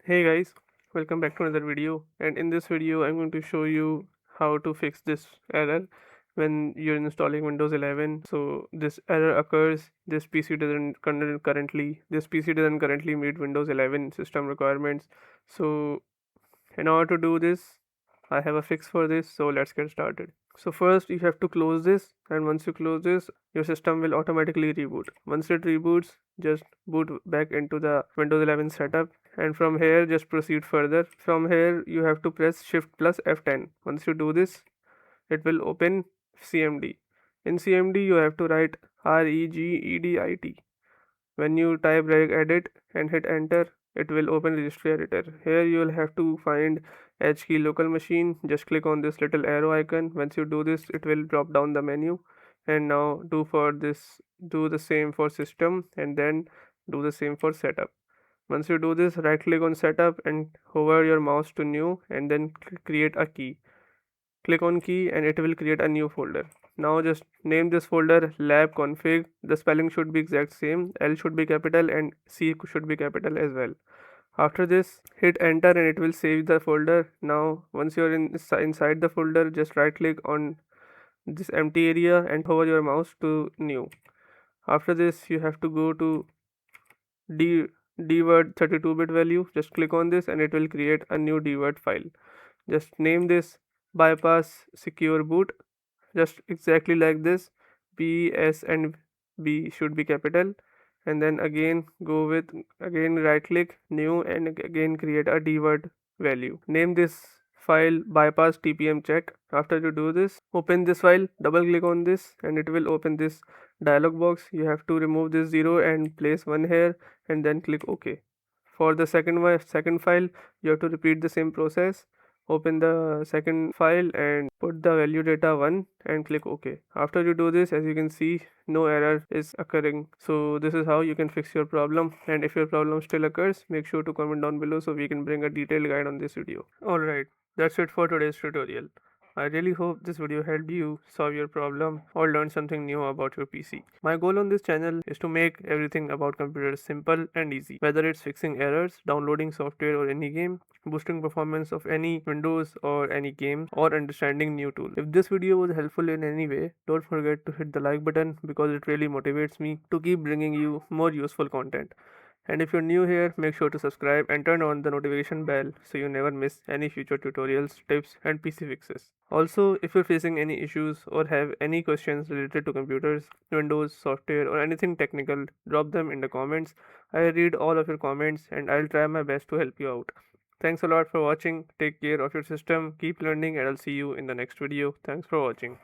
Hey guys, welcome back to another video, and in this video I'm going to show you how to fix this error when you're installing Windows 11. So this error occurs, this PC doesn't currently meet Windows 11 system requirements. So in order to do this, I have a fix for this, so let's get started. So first you have to close this, and once you close this, your system will automatically reboot. Once it reboots, just boot back into the Windows 11 setup, and from here just proceed further. From here you have to press Shift plus F10. Once you do this, it will open CMD. In CMD you have to write regedit. When you type regedit and hit enter, it will open registry editor. Here you will have to find H key local machine. Just click on this little arrow icon. Once you do this, it will drop down the menu. And now do the same for system, and then do the same for setup. Once you do this, right click on setup and hover your mouse to new, and then create a key. Click on key and it will create a new folder. Now just name this folder lab config. The spelling should be exact same. L should be capital and C should be capital as well. After this, hit enter and it will save the folder. Now once you're inside the folder, just right click on this empty area and hover your mouse to new. After this, you have to go to dword 32-bit value. Just click on this and it will create a new dword file. Just name this bypass secure boot, just exactly like this. B, S and B should be capital, and then again go with again right click new and again create a dword value. Name this file bypass TPM check. After you do this, open this file, double click on this and it will open this dialog box. You have to remove this 0 and place 1 here and then click OK. For the second file, you have to repeat the same process. Open the second file and put the value data 1 and click OK. After you do this, as you can see, no error is occurring. So this is how you can fix your problem, and if your problem still occurs, make sure to comment down below so we can bring a detailed guide on this video. Alright, that's it for today's tutorial. I really hope this video helped you solve your problem or learn something new about your PC. My goal on this channel is to make everything about computers simple and easy, whether it's fixing errors, downloading software or any game, boosting performance of any Windows or any game, or understanding new tools. If this video was helpful in any way, don't forget to hit the like button because it really motivates me to keep bringing you more useful content. And if you're new here, make sure to subscribe and turn on the notification bell so you never miss any future tutorials, tips, and PC fixes. Also, if you're facing any issues or have any questions related to computers, Windows, software, or anything technical, drop them in the comments. I read all of your comments and I'll try my best to help you out. Thanks a lot for watching. Take care of your system, keep learning, and I'll see you in the next video. Thanks for watching.